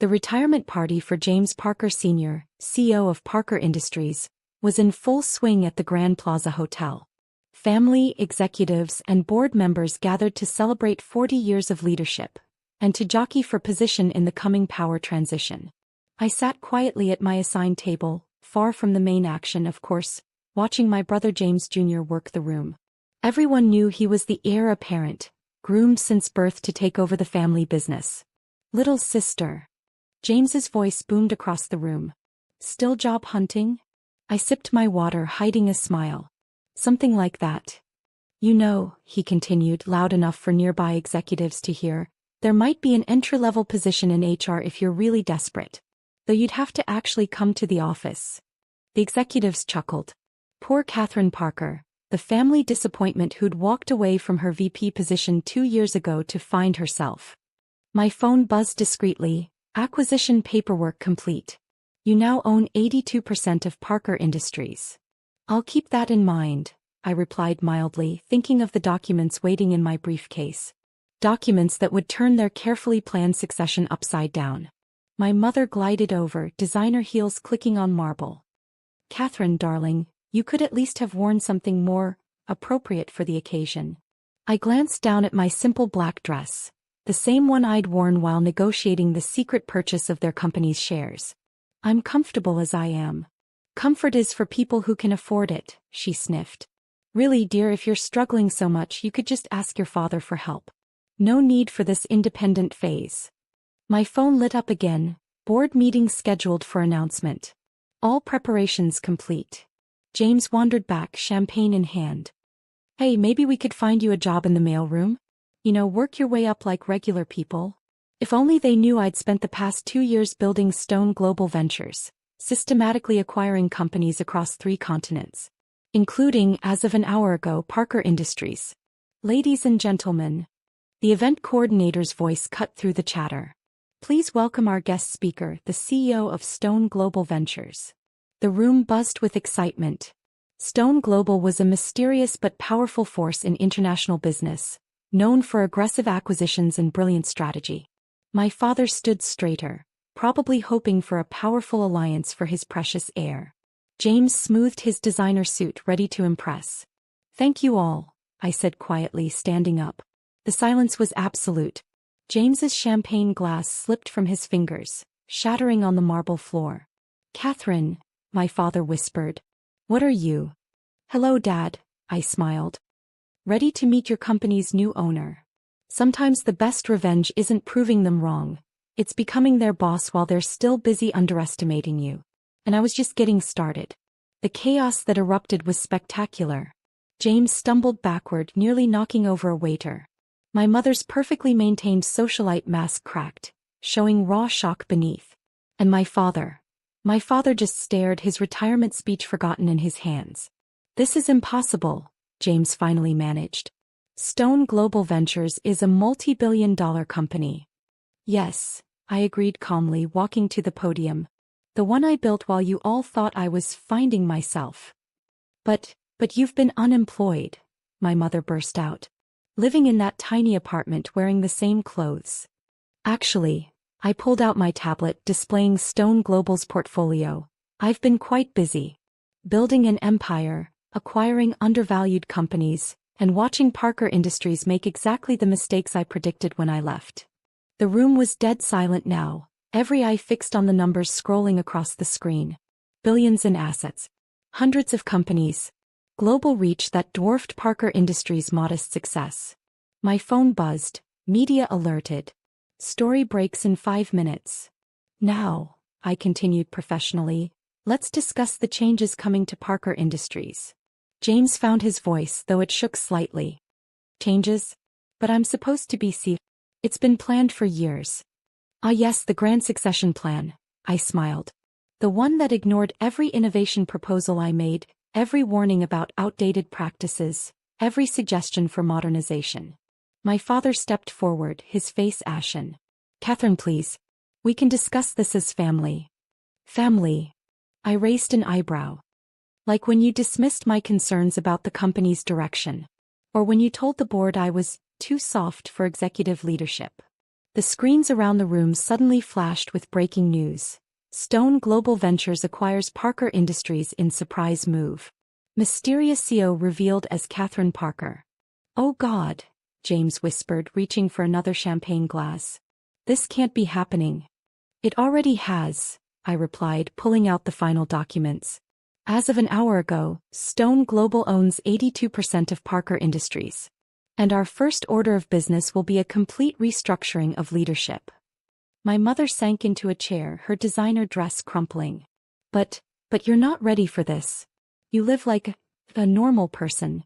The retirement party for James Parker Sr., CEO of Parker Industries, was in full swing at the Grand Plaza Hotel. Family, executives, and board members gathered to celebrate 40 years of leadership, and to jockey for position in the coming power transition. I sat quietly at my assigned table, far from the main action, of course, watching my brother James Jr. work the room. Everyone knew he was the heir apparent, groomed since birth to take over the family business. Little sister. James's voice boomed across the room. Still job hunting? I sipped my water, hiding a smile. Something like that. You know, he continued, loud enough for nearby executives to hear, there might be an entry-level position in HR if you're really desperate. Though you'd have to actually come to the office. The executives chuckled. Poor Catherine Parker, the family disappointment who'd walked away from her VP position 2 years ago to find herself. My phone buzzed discreetly, acquisition paperwork complete. You now own 82% of Parker Industries. I'll keep that in mind, I replied mildly, thinking of the documents waiting in my briefcase. Documents that would turn their carefully planned succession upside down. My mother glided over, designer heels clicking on marble. Catherine, darling, you could at least have worn something more appropriate for the occasion. I glanced down at my simple black dress, the same one I'd worn while negotiating the secret purchase of their company's shares. I'm comfortable as I am. Comfort is for people who can afford it, she sniffed. Really, dear, if you're struggling so much, you could just ask your father for help. No need for this independent phase. My phone lit up again, board meeting scheduled for announcement. All preparations complete. James wandered back, champagne in hand. Hey, maybe we could find you a job in the mailroom? You know, work your way up like regular people. If only they knew I'd spent the past 2 years building Stone Global Ventures, systematically acquiring companies across 3 continents, including, as of an hour ago, Parker Industries. Ladies and gentlemen, the event coordinator's voice cut through the chatter. Please welcome our guest speaker, the CEO of Stone Global Ventures. The room buzzed with excitement. Stone Global was a mysterious but powerful force in international business, known for aggressive acquisitions and brilliant strategy. My father stood straighter, probably hoping for a powerful alliance for his precious heir. James smoothed his designer suit, ready to impress. Thank you all, I said quietly, standing up. The silence was absolute. James's champagne glass slipped from his fingers, shattering on the marble floor. Catherine, my father whispered. What are you? Hello, Dad, I smiled. Ready to meet your company's new owner. Sometimes the best revenge isn't proving them wrong. It's becoming their boss while they're still busy underestimating you. And I was just getting started. The chaos that erupted was spectacular. James stumbled backward, nearly knocking over a waiter. My mother's perfectly maintained socialite mask cracked, showing raw shock beneath. And my father just stared, his retirement speech forgotten in his hands. This is impossible, James finally managed. Stone Global Ventures is a multi-billion-dollar company. Yes, I agreed calmly, walking to the podium. The one I built while you all thought I was finding myself. But you've been unemployed, my mother burst out. Living in that tiny apartment wearing the same clothes. Actually, I pulled out my tablet displaying Stone Global's portfolio. I've been quite busy. Building an empire, acquiring undervalued companies, and watching Parker Industries make exactly the mistakes I predicted when I left. The room was dead silent now, every eye fixed on the numbers scrolling across the screen. Billions in assets. Hundreds of companies. Global reach that dwarfed Parker Industries' modest success. My phone buzzed, media alerted. Story breaks in 5 minutes. Now, I continued professionally, let's discuss the changes coming to Parker Industries. James found his voice, though it shook slightly. Changes? But I'm supposed to be CEO. It's been planned for years. Ah yes, the grand succession plan, I smiled. The one that ignored every innovation proposal I made, every warning about outdated practices, every suggestion for modernization. My father stepped forward, his face ashen. Catherine, please. We can discuss this as family. Family. I raised an eyebrow. Like when you dismissed my concerns about the company's direction. Or when you told the board I was too soft for executive leadership. The screens around the room suddenly flashed with breaking news. Stone Global Ventures acquires Parker Industries in surprise move. Mysterious CEO revealed as Catherine Parker. "Oh God," James whispered, reaching for another champagne glass. "This can't be happening." "It already has," I replied, pulling out the final documents. "As of an hour ago, Stone Global owns 82% of Parker Industries. And our first order of business will be a complete restructuring of leadership." My mother sank into a chair, her designer dress crumpling. But you're not ready for this. You live like a normal person."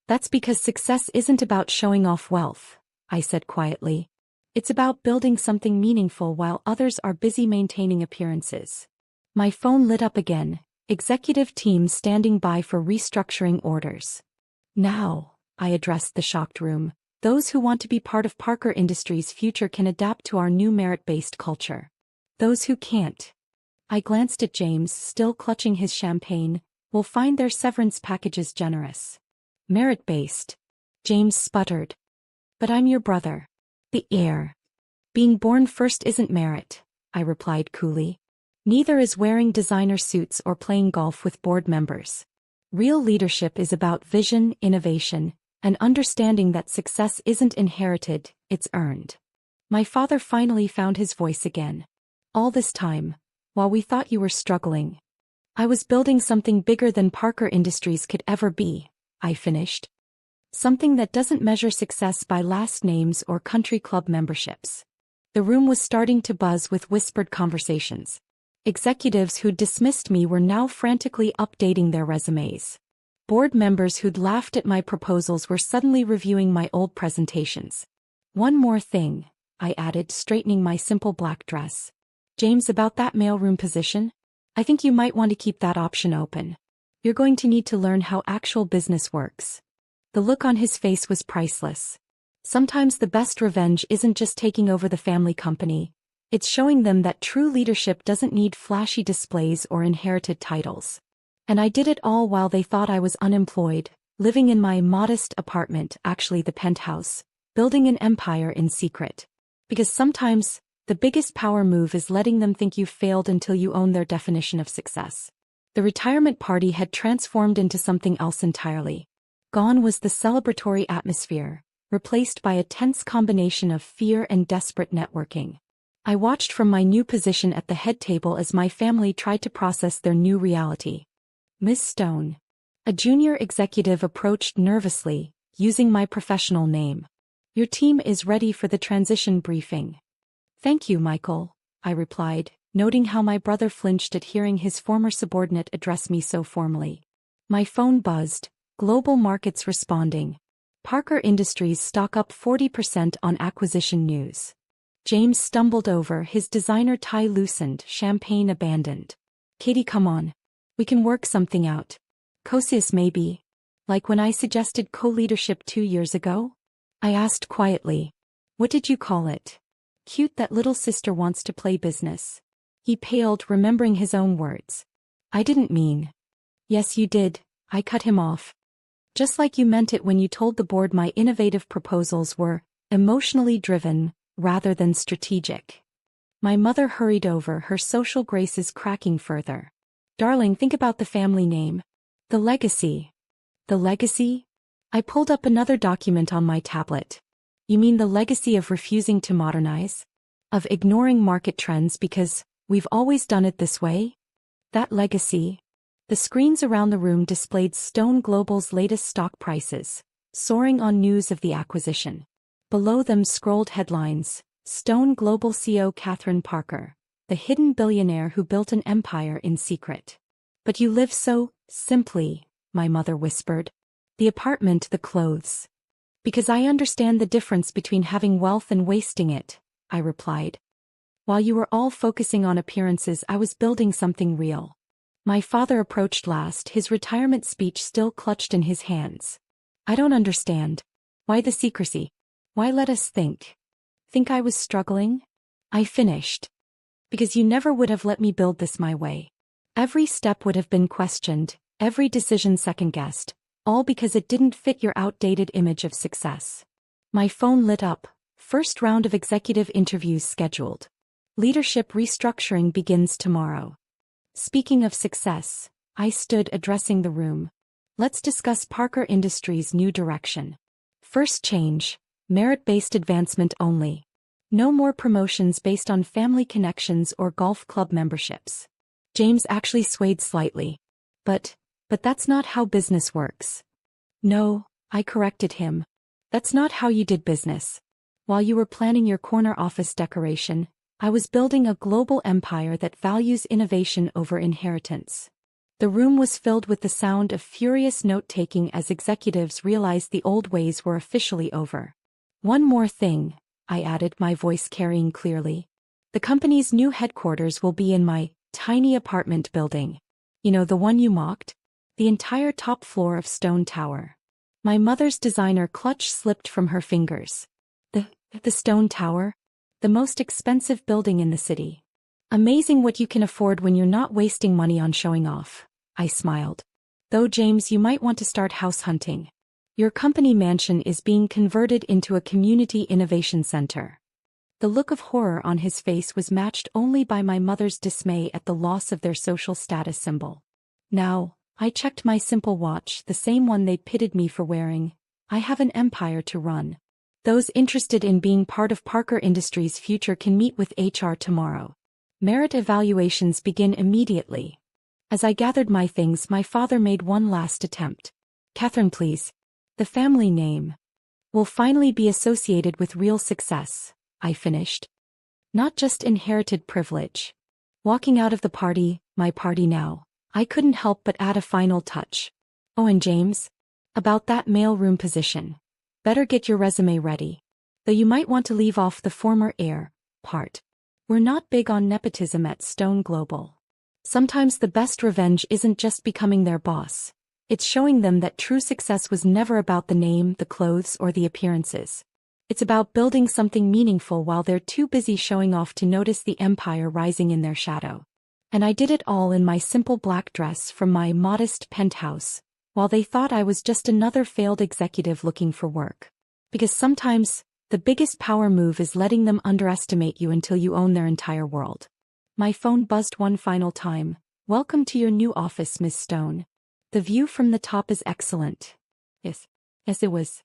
"That's because success isn't about showing off wealth," I said quietly. "It's about building something meaningful while others are busy maintaining appearances." My phone lit up again, executive team standing by for restructuring orders. "Now," I addressed the shocked room, "those who want to be part of Parker Industries' future can adapt to our new merit-based culture. Those who can't." I glanced at James, still clutching his champagne, "will find their severance packages generous." "Merit-based?" James sputtered. "But I'm your brother. The heir. Being born first isn't merit," I replied coolly. "Neither is wearing designer suits or playing golf with board members. Real leadership is about vision, innovation, and understanding that success isn't inherited, it's earned." My father finally found his voice again. "All this time, while we thought you were struggling, I was building something bigger than Parker Industries could ever be," I finished. "Something that doesn't measure success by last names or country club memberships." The room was starting to buzz with whispered conversations. Executives who'd dismissed me were now frantically updating their resumes. Board members who'd laughed at my proposals were suddenly reviewing my old presentations. "One more thing," I added, straightening my simple black dress. "James, about that mailroom position? I think you might want to keep that option open. You're going to need to learn how actual business works." The look on his face was priceless. Sometimes the best revenge isn't just taking over the family company, it's showing them that true leadership doesn't need flashy displays or inherited titles. And I did it all while they thought I was unemployed, living in my modest apartment, actually the penthouse, building an empire in secret. Because sometimes, the biggest power move is letting them think you've failed until you own their definition of success. The retirement party had transformed into something else entirely. Gone was the celebratory atmosphere, replaced by a tense combination of fear and desperate networking. I watched from my new position at the head table as my family tried to process their new reality. "Miss Stone." A junior executive approached nervously, using my professional name. "Your team is ready for the transition briefing." "Thank you, Michael," I replied, noting how my brother flinched at hearing his former subordinate address me so formally. My phone buzzed, global markets responding. Parker Industries stock up 40% on acquisition news. James stumbled over, his designer tie loosened, champagne abandoned. "Katie, come on. We can work something out. COSIS maybe. Like when I suggested co-leadership 2 years ago?" I asked quietly. "What did you call it?" "Cute that little sister wants to play business." He paled, remembering his own words. "I didn't mean." "Yes, you did," I cut him off. "Just like you meant it when you told the board my innovative proposals were emotionally driven, rather than strategic." My mother hurried over, her social graces cracking further. "Darling, think about the family name. The legacy." "The legacy?" I pulled up another document on my tablet. "You mean the legacy of refusing to modernize? Of ignoring market trends because we've always done it this way? That legacy?" The screens around the room displayed Stone Global's latest stock prices, soaring on news of the acquisition. Below them scrolled headlines: Stone Global CEO Catherine Parker, the hidden billionaire who built an empire in secret. "But you live so simply," my mother whispered. "The apartment, the clothes." "Because I understand the difference between having wealth and wasting it," I replied. "While you were all focusing on appearances, I was building something real." My father approached last, his retirement speech still clutched in his hands. "I don't understand. Why the secrecy? Why let us think? Think I was struggling?" I finished. "Because you never would have let me build this my way. Every step would have been questioned, every decision second-guessed, all because it didn't fit your outdated image of success." My phone lit up, First round of executive interviews scheduled. Leadership restructuring begins tomorrow. Speaking of success, I stood addressing the room. Let's discuss Parker Industries' new direction. First change, merit-based advancement only. No more promotions based on family connections or golf club memberships. James actually swayed slightly. But that's not how business works. No, I corrected him. That's not how you did business. While you were planning your corner office decoration, I was building a global empire that values innovation over inheritance. The room was filled with the sound of furious note-taking as executives realized the old ways were officially over. One more thing, I added, my voice carrying clearly. The company's new headquarters will be in my tiny apartment building. You know, the one you mocked? The entire top floor of stone tower. My mother's designer clutch slipped from her fingers. The stone tower? The most expensive building in the city. Amazing what you can afford when you're not wasting money on showing off, I smiled. Though James, you might want to start house hunting. Your company mansion is being converted into a community innovation center. The look of horror on his face was matched only by my mother's dismay at the loss of their social status symbol. Now, I checked my simple watch, the same one they pitted me for wearing. I have an empire to run. Those interested in being part of Parker Industries' future can meet with HR tomorrow. Merit evaluations begin immediately. As I gathered my things, my father made one last attempt. Catherine, please. The family name will finally be associated with real success, I finished. Not just inherited privilege. Walking out of the party, my party now, I couldn't help but add a final touch. Oh, and James? About that mailroom position. Better get your resume ready. Though you might want to leave off the former heir part. We're not big on nepotism at Stone Global. Sometimes the best revenge isn't just becoming their boss. It's showing them that true success was never about the name, the clothes, or the appearances. It's about building something meaningful while they're too busy showing off to notice the empire rising in their shadow. And I did it all in my simple black dress from my modest penthouse, while they thought I was just another failed executive looking for work. Because sometimes, the biggest power move is letting them underestimate you until you own their entire world. My phone buzzed one final time. Welcome to your new office, Miss Stone. The view from the top is excellent. Yes, it was.